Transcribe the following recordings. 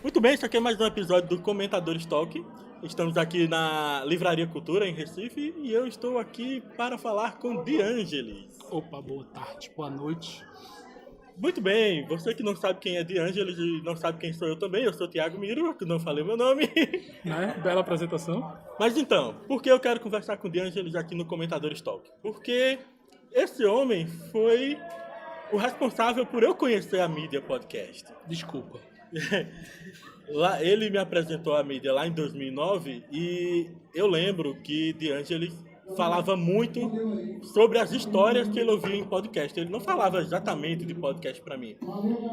Muito bem, isso aqui é mais um episódio do Comentadores Talk. Estamos aqui na Livraria Cultura, em Recife, e eu estou aqui para falar com De Angelis. Opa, boa tarde, boa noite. Muito bem, você que não sabe quem é De Angelis e não sabe quem sou eu também, eu sou Thiago Miro, que não falei meu nome. Né? Bela apresentação. Mas então, por que eu quero conversar com De Angelis aqui no Comentadores Talk? Porque esse homem foi o responsável por eu conhecer a mídia podcast. Desculpa. Lá, ele me apresentou a mídia lá em 2009 e eu lembro que De Angelis falava muito sobre as histórias que ele ouvia em podcast. Ele não falava exatamente de podcast pra mim.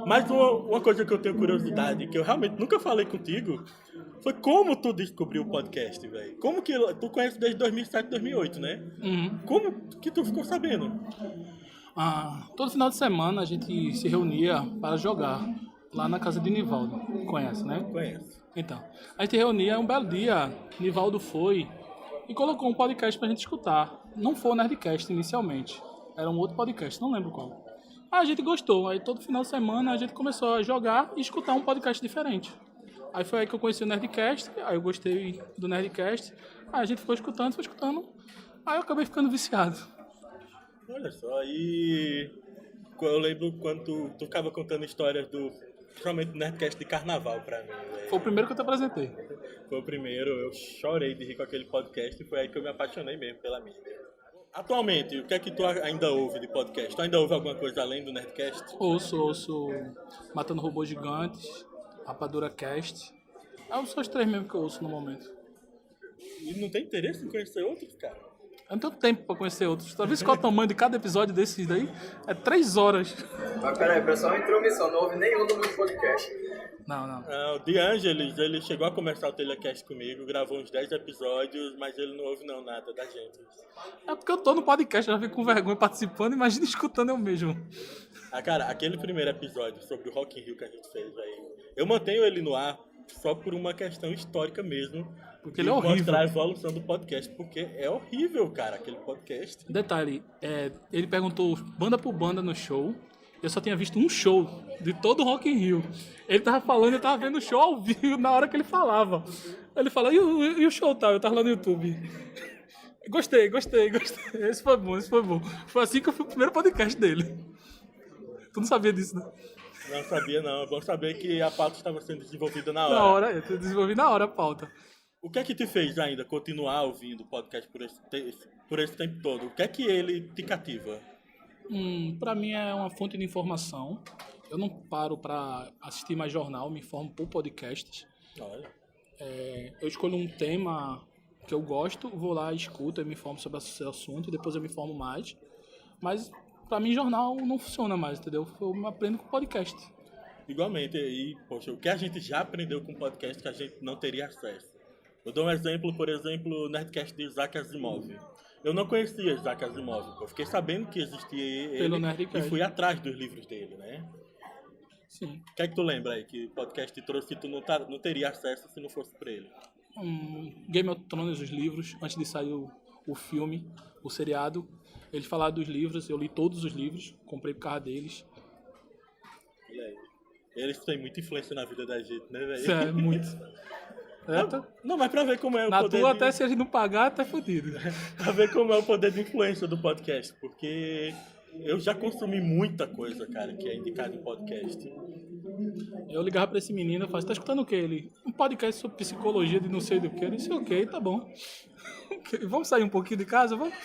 Mas uma coisa que eu tenho curiosidade, que eu realmente nunca falei contigo, foi como tu descobriu o podcast, velho. Como que tu conhece desde 2007, 2008, né? Como que tu ficou sabendo? Todo final de semana a gente se reunia para jogar lá na casa de Nivaldo. Conhece, né? Conheço. Então, a gente reunia um belo dia, Nivaldo foi e colocou um podcast pra gente escutar. Não foi o Nerdcast inicialmente, era um outro podcast, não lembro qual. Aí a gente gostou, aí todo final de semana a gente começou a jogar e escutar um podcast diferente. Aí foi aí que eu conheci o Nerdcast, aí eu gostei do Nerdcast, aí a gente foi escutando, aí eu acabei ficando viciado. Olha só, e eu lembro quando tu ficava contando histórias principalmente do Nerdcast de carnaval pra mim, velho. Foi o primeiro que eu te apresentei. Foi o primeiro, eu chorei de rir com aquele podcast e foi aí que eu me apaixonei mesmo pela mídia. Atualmente, o que é que tu ainda ouve de podcast? Tu ainda ouve alguma coisa além do Nerdcast? Ouço Matando Robôs Gigantes, Rapadura Cast. São os três mesmo que eu ouço no momento. E não tem interesse em conhecer outros, cara? Eu não tenho tempo pra conhecer outros. Talvez qual é o tamanho de cada episódio desses daí? É 3 horas. Mas peraí, pessoal, intromissão, não ouve nenhum do meu podcast. Não. O De Angelis, ele chegou a começar o Telecast comigo, gravou uns 10 episódios, mas ele não ouve não nada da gente. É porque eu tô no podcast, já fico com vergonha participando, imagina escutando eu mesmo. Cara, aquele primeiro episódio sobre o Rock in Rio que a gente fez aí, eu mantenho ele no ar só por uma questão histórica mesmo. Porque ele é horrível. Mostrar a evolução do podcast, porque é horrível, cara, aquele podcast. Detalhe, ele perguntou banda por banda no show. Eu só tinha visto um show de todo o Rock in Rio. Ele tava falando, eu tava vendo o show ao vivo na hora que ele falava. Ele fala, e o show tal? Eu tava lá no YouTube. Gostei. Esse foi bom. Foi assim que eu fui o primeiro podcast dele. Tu não sabia disso, né? Não sabia, não. É bom saber que a pauta estava sendo desenvolvida na hora. Na hora, eu desenvolvi na hora a pauta. O que é que te fez ainda continuar ouvindo o podcast por esse tempo todo? O que é que ele te cativa? Pra mim é uma fonte de informação. Eu não paro pra assistir mais jornal, me informo por podcasts. Olha. Eu escolho um tema que eu gosto, vou lá, escuto, eu me informo sobre esse assunto e depois eu me informo mais. Mas pra mim jornal não funciona mais, entendeu? Eu me aprendo com podcast. Igualmente, e, poxa, o que a gente já aprendeu com podcast que a gente não teria acesso? Eu dou um exemplo, por exemplo, o Nerdcast de Isaac Asimov. Eu não conhecia Isaac Asimov, eu fiquei sabendo que existia ele Pelo Nerdcast. E fui atrás dos livros dele, né? Sim. O que é que tu lembra aí que o podcast te trouxe que tu não teria acesso se não fosse por ele? Game of Thrones, os livros, antes de sair o filme, o seriado. Eles falaram dos livros, eu li todos os livros, comprei por causa deles. E aí? Eles têm muita influência na vida da gente, né, velho? É, muito. Não, mas pra ver como é o Na poder tua, até se a gente não pagar, tá fudido. Pra ver como é o poder de influência do podcast, porque eu já consumi muita coisa, cara, que é indicado em podcast. Eu ligava pra esse menino, eu falava, tá escutando o que? Ele, um podcast sobre psicologia de não sei do que. Eu disse, ok, tá bom. Vamos sair um pouquinho de casa, vamos?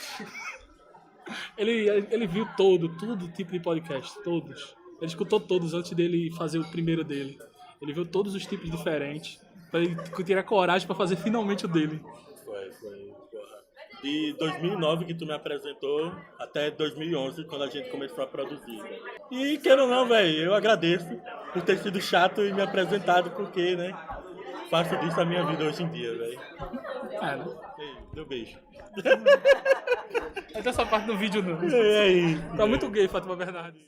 Ele viu todo tipo de podcast, todos. Ele escutou todos antes dele fazer o primeiro dele. Ele viu todos os tipos diferentes, pra ele tirar coragem pra fazer finalmente o dele. Foi, porra. De 2009 que tu me apresentou até 2011, quando a gente começou a produzir. E, queira ou não, velho, eu agradeço por ter sido chato e me apresentado, porque, né, faço disso a minha vida hoje em dia, velho. Né? Ei, deu beijo. Até essa parte do vídeo não. E aí? Tá muito gay, Fátima Bernardes.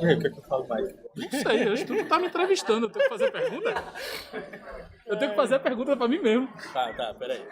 E aí, o que é que eu falo mais? Não sei, eu acho que tu tá me entrevistando, eu tenho que fazer pergunta? Eu tenho que fazer a pergunta pra mim mesmo. Tá, peraí.